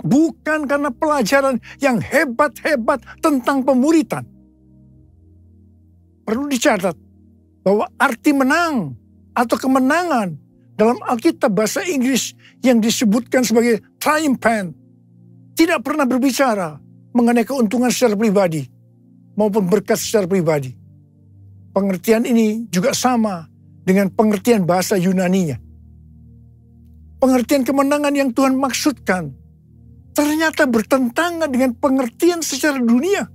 Bukan karena pelajaran yang hebat-hebat tentang pemuridan, perlu dicatat bahwa arti menang atau kemenangan dalam Alkitab bahasa Inggris yang disebutkan sebagai triumphant tidak pernah berbicara mengenai keuntungan secara pribadi maupun berkat secara pribadi. Pengertian ini juga sama dengan pengertian bahasa Yunaninya. Pengertian kemenangan yang Tuhan maksudkan ternyata bertentangan dengan pengertian secara dunia.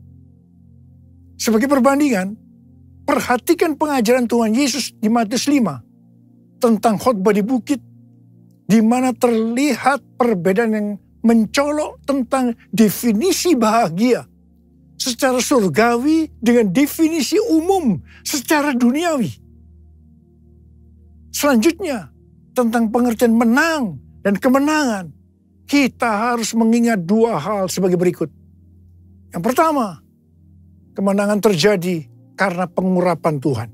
Sebagai perbandingan, perhatikan pengajaran Tuhan Yesus di Matius 5 tentang khotbah di bukit, di mana terlihat perbedaan yang mencolok tentang definisi bahagia secara surgawi dengan definisi umum secara duniawi. Selanjutnya, tentang pengertian menang dan kemenangan, kita harus mengingat dua hal sebagai berikut. Yang pertama, kemenangan terjadi karena pengurapan Tuhan.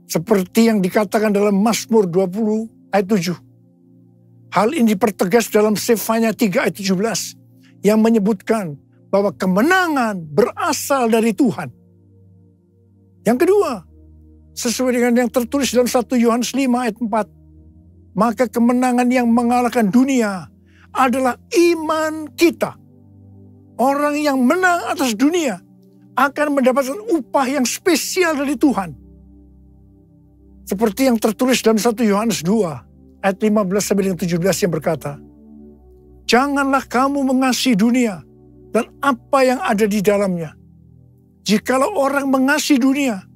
Seperti yang dikatakan dalam Mazmur 20 ayat 7. Hal ini dipertegas dalam Sefanya 3 ayat 17 yang menyebutkan bahwa kemenangan berasal dari Tuhan. Yang kedua, sesuai dengan yang tertulis dalam 1 Yohanes 5 ayat 4, maka kemenangan yang mengalahkan dunia adalah iman kita. Orang yang menang atas dunia akan mendapatkan upah yang spesial dari Tuhan. Seperti yang tertulis dalam 1 Yohanes 2 ayat 15 sampai 17 yang berkata, janganlah kamu mengasihi dunia dan apa yang ada di dalamnya. Jikalau orang mengasihi dunia,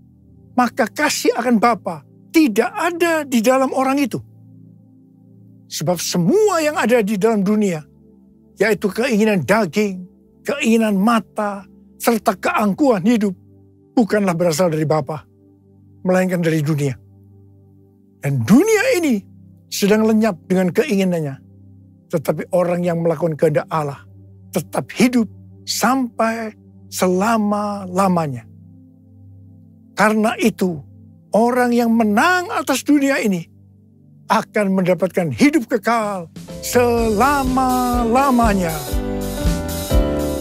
maka kasih akan Bapa tidak ada di dalam orang itu. Sebab semua yang ada di dalam dunia, yaitu keinginan daging, keinginan mata, serta keangkuhan hidup, bukanlah berasal dari Bapa, melainkan dari dunia. Dan dunia ini sedang lenyap dengan keinginannya. Tetapi orang yang melakukan kehendak Allah tetap hidup sampai selama-lamanya. Karena itu, orang yang menang atas dunia ini akan mendapatkan hidup kekal selama-lamanya.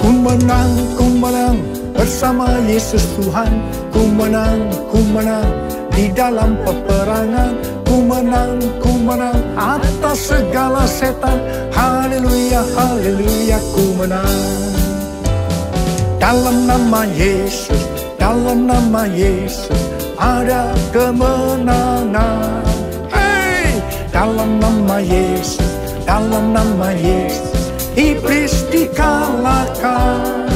Ku menang bersama Yesus Tuhan. Ku menang di dalam peperangan. Ku menang atas segala setan. Haleluya, haleluya, ku menang. Dalam nama Yesus ada kemenangan. Dalam nama Yesus, iblis dikalahkan.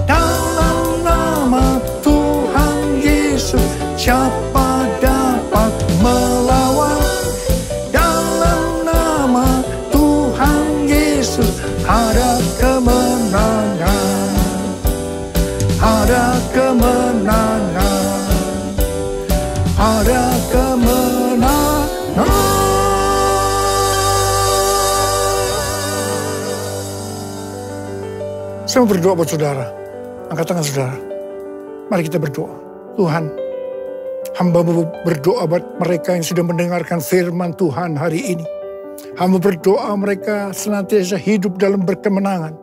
Dalam nama Tuhan Yesus, siapa dapat melawan? Dalam nama Tuhan Yesus, ada kemenangan. Ada kemenangan. Ada kemenangan. Saya mau berdoa buat saudara. Angkat tangan saudara. Mari kita berdoa. Tuhan, hamba berdoa buat mereka yang sudah mendengarkan firman Tuhan hari ini. Hamba berdoa mereka senantiasa hidup dalam berkemenangan.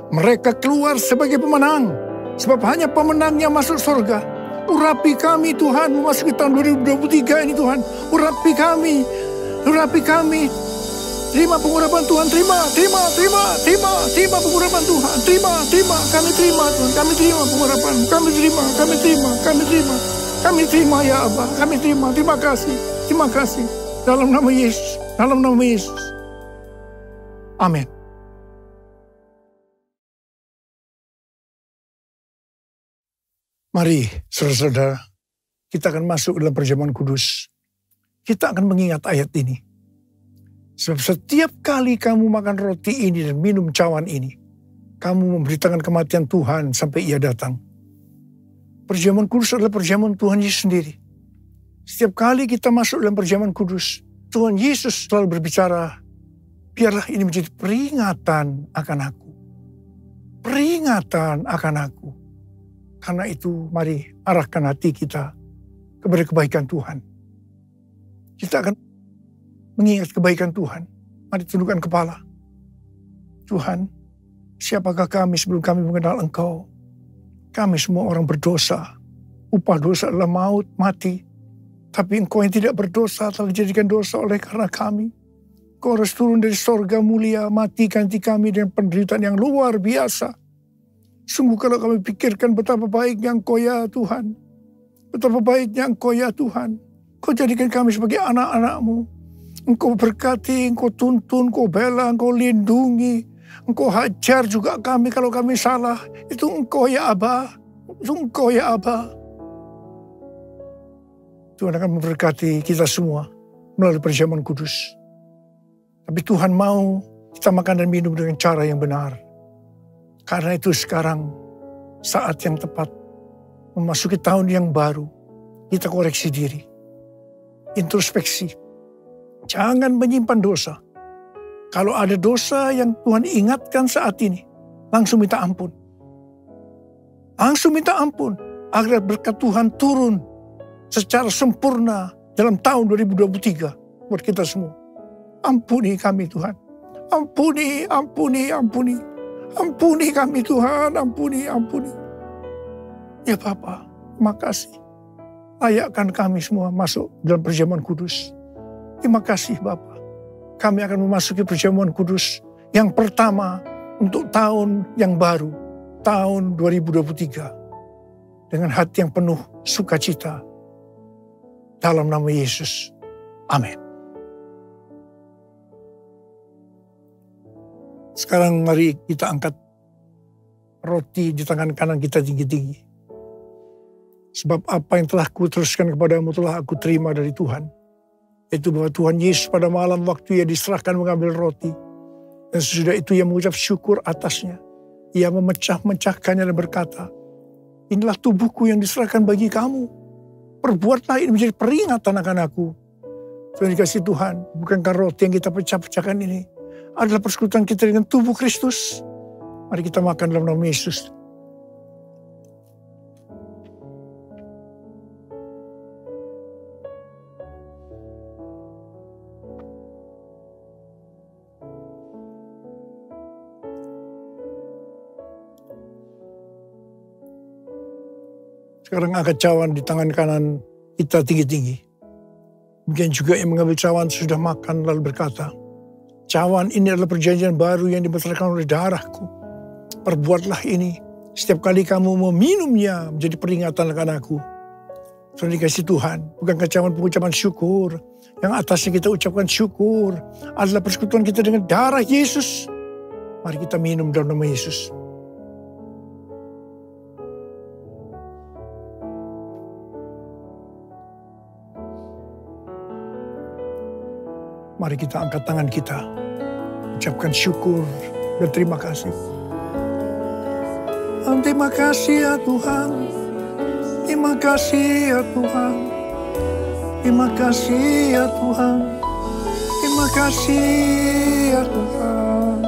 Mereka keluar sebagai pemenang. Sebab hanya pemenang yang masuk surga. Urapi kami Tuhan, memasuki tahun 2023 ini Tuhan. Urapi kami. Terima pengurapan Tuhan, terima pengurapan Tuhan, terima, kami terima Tuhan, kami terima pengurapan, kami terima ya Abah, terima kasih, dalam nama Yesus, amin. Mari saudara-saudara, kita akan masuk dalam perjamuan kudus, kita akan mengingat ayat ini. Sebab setiap kali kamu makan roti ini dan minum cawan ini, kamu memberitakan kematian Tuhan sampai ia datang. Perjamuan kudus adalah perjamuan Tuhan Yesus sendiri. Setiap kali kita masuk dalam perjamuan kudus, Tuhan Yesus selalu berbicara, biarlah ini menjadi peringatan akan aku. Peringatan akan aku. Karena itu mari arahkan hati kita kepada kebaikan Tuhan. Kita akan mengingat kebaikan Tuhan. Mari tundukkan kepala. Tuhan, siapakah kami sebelum kami mengenal Engkau? Kami semua orang berdosa. Upah dosa adalah maut, mati. Tapi Engkau yang tidak berdosa telah dijadikan dosa oleh karena kami. Engkau harus turun dari sorga mulia, mati ganti kami dengan penderitaan yang luar biasa. Sungguh kalau kami pikirkan betapa baiknya Engkau ya Tuhan. Betapa baiknya Engkau ya Tuhan. Engkau jadikan kami sebagai anak-anak-Mu. Engkau berkati, Engkau tuntun, Engkau bela, Engkau lindungi. Engkau hajar juga kami kalau kami salah. Itu Engkau ya Aba. Itu Engkau ya Aba. Tuhan akan memberkati kita semua melalui perjamuan kudus. Tapi Tuhan mau kita makan dan minum dengan cara yang benar. Karena itu sekarang saat yang tepat memasuki tahun yang baru. Kita koreksi diri. Introspeksi. Jangan menyimpan dosa. Kalau ada dosa yang Tuhan ingatkan saat ini, langsung minta ampun. Langsung minta ampun. Agar berkat Tuhan turun secara sempurna dalam tahun 2023 buat kita semua. Ampuni kami Tuhan. Ampuni, ampuni, ampuni. Ampuni kami Tuhan, ampuni, ampuni. Ya Bapa, makasih. Layakkan kami semua masuk dalam perjamuan kudus. Terima kasih Bapa. Kami akan memasuki perjamuan kudus yang pertama untuk tahun yang baru, tahun 2023. Dengan hati yang penuh sukacita. Dalam nama Yesus. Amin. Sekarang mari kita angkat roti di tangan kanan kita tinggi-tinggi. Sebab apa yang telah kuteruskan kepadamu telah aku terima dari Tuhan. Itu bahwa Tuhan Yesus pada malam waktu ia diserahkan mengambil roti. Dan sesudah itu ia mengucap syukur atasnya. Ia memecah-mecahkannya dan berkata, inilah tubuhku yang diserahkan bagi kamu. Perbuatlah ini menjadi peringatan akan aku. Tuhan dikasih Tuhan, bukankah roti yang kita pecah-pecahkan ini adalah persekutuan kita dengan tubuh Kristus? Mari kita makan dalam nama Yesus. Sekarang angkat cawan di tangan kanan kita tinggi-tinggi. Demikian juga yang mengambil cawan sudah makan lalu berkata, cawan ini adalah perjanjian baru yang dibenarkan oleh darahku. Perbuatlah ini setiap kali kamu meminumnya menjadi peringatan akan aku. Tuhan dikasih Tuhan, bukankah cawan pengucapan syukur, yang atasnya kita ucapkan syukur, adalah persekutuan kita dengan darah Yesus. Mari kita minum dalam nama Yesus. Mari kita angkat tangan kita, ucapkan syukur dan terima kasih. Terima kasih ya Tuhan, terima kasih ya Tuhan, terima kasih ya Tuhan, terima kasih ya Tuhan.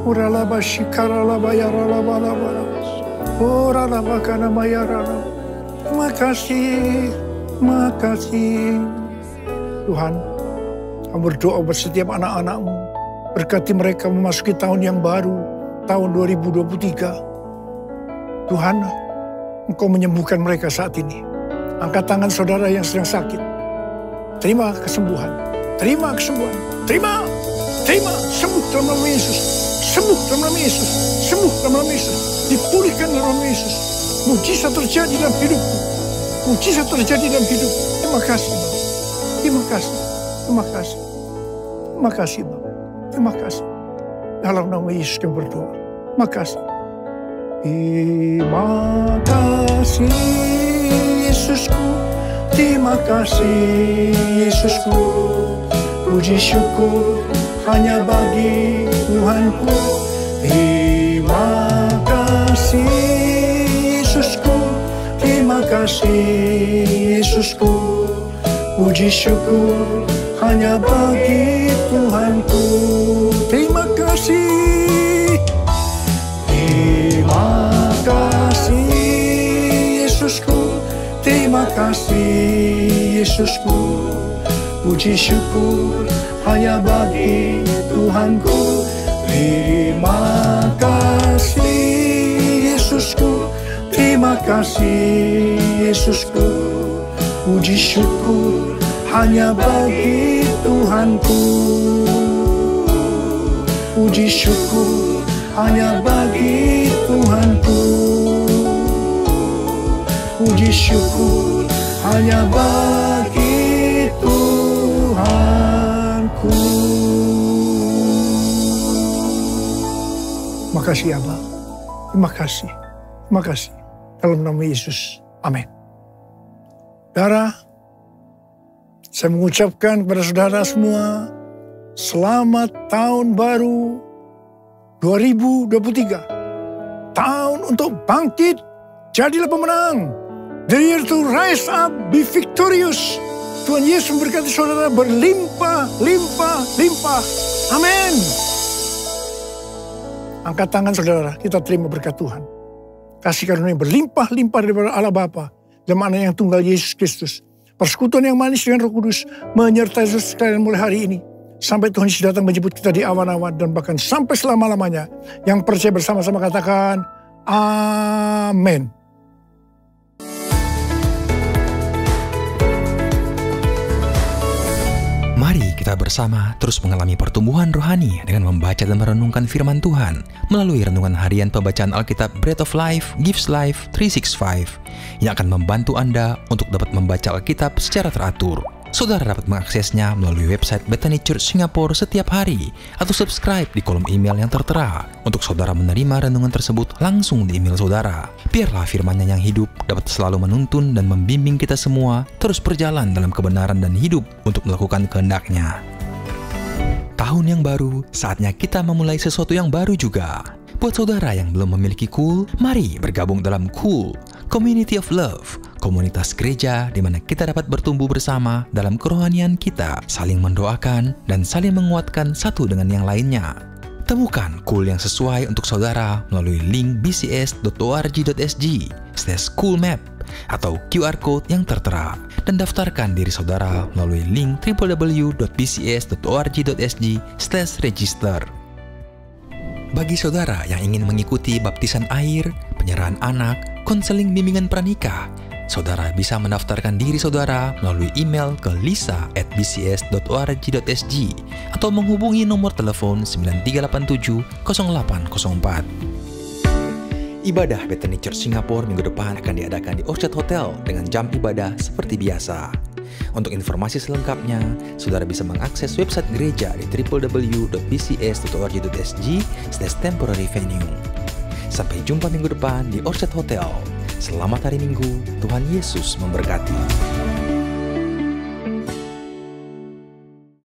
Uralaba shikaralaba yaralaba laba, uralaba kanama yaralaba. Terima kasih, terima kasih Tuhan. Kami berdoa buat setiap anak-anak-Mu. Berkati mereka memasuki tahun yang baru, tahun 2023. Tuhan, Engkau menyembuhkan mereka saat ini. Angkat tangan saudara yang sedang sakit. Terima kesembuhan. Terima kesembuhan. Terima. Sembuh dalam nama Yesus. Sembuh dalam nama Yesus. Sembuh dalam nama Yesus. Dipulihkan dalam nama Yesus. Mujizat terjadi dalam hidupku. Mujizat terjadi dalam hidupku. Terima kasih. Terima kasih. Terima kasih. Terima kasih, Bapak. Terima kasih. Dalam nama Yesus kami berdoa. Terima kasih. Terima kasih, Yesusku. Terima kasih, Yesusku. Puji syukur hanya bagi Tuhanku. Terima kasih, Yesusku. Terima kasih, Yesusku. Puji syukur hanya bagi Tuhanku. Terima kasih. Terima kasih Yesusku. Terima kasih Yesusku. Puji syukur hanya bagi Tuhanku. Terima kasih Yesusku. Terima kasih Yesusku, puji syukur hanya bagi Tuhanku. Puji syukur hanya bagi Tuhanku. Puji syukur hanya bagi Tuhanku. Makasih Abah. Terima kasih. Terima kasih. Dalam nama Yesus. Amin. Saudara, saya mengucapkan kepada saudara semua, selamat tahun baru 2023. Tahun untuk bangkit, jadilah pemenang. The year to rise up, be victorious. Tuhan Yesus memberkati saudara berlimpah, limpah, limpah. Amin. Angkat tangan saudara, kita terima berkat Tuhan. Kasih karunia berlimpah, limpah daripada Allah Bapa dan anak yang tunggal Yesus Kristus. Persekutuan yang manis dengan Roh Kudus menyertai sekalian mulai hari ini. Sampai Tuhan Yesus datang menjemput kita di awan-awan dan bahkan sampai selama-lamanya. Yang percaya bersama-sama katakan, amin. Mari kita bersama terus mengalami pertumbuhan rohani dengan membaca dan merenungkan firman Tuhan melalui renungan harian pembacaan Alkitab Bread of Life Gives Life 365 yang akan membantu Anda untuk dapat membaca Alkitab secara teratur. Saudara dapat mengaksesnya melalui website Bethany Church Singapore setiap hari atau subscribe di kolom email yang tertera untuk saudara menerima renungan tersebut langsung di email saudara. Biarlah firman-Nya yang hidup dapat selalu menuntun dan membimbing kita semua terus berjalan dalam kebenaran dan hidup untuk melakukan kehendak-Nya. Tahun yang baru, saatnya kita memulai sesuatu yang baru juga. Buat saudara yang belum memiliki Cool, mari bergabung dalam Cool, Community of Love, komunitas gereja di mana kita dapat bertumbuh bersama dalam kerohanian kita, saling mendoakan dan saling menguatkan satu dengan yang lainnya. Temukan Cool yang sesuai untuk saudara melalui link bcs.org.sg/coolmap atau QR Code yang tertera dan daftarkan diri saudara melalui link www.bcs.org.sg/register. Bagi saudara yang ingin mengikuti baptisan air, penyerahan anak, konseling bimbingan pranikah, saudara bisa mendaftarkan diri saudara melalui email ke lisa@bcs.org.sg atau menghubungi nomor telepon 9387 0804. Ibadah Bethany Church Singapore minggu depan akan diadakan di Orchard Hotel dengan jam ibadah seperti biasa. Untuk informasi selengkapnya, saudara bisa mengakses website gereja di www.bcs.org.sg/temporary venue. Sampai jumpa minggu depan di Orchard Hotel. Selamat hari Minggu, Tuhan Yesus memberkati.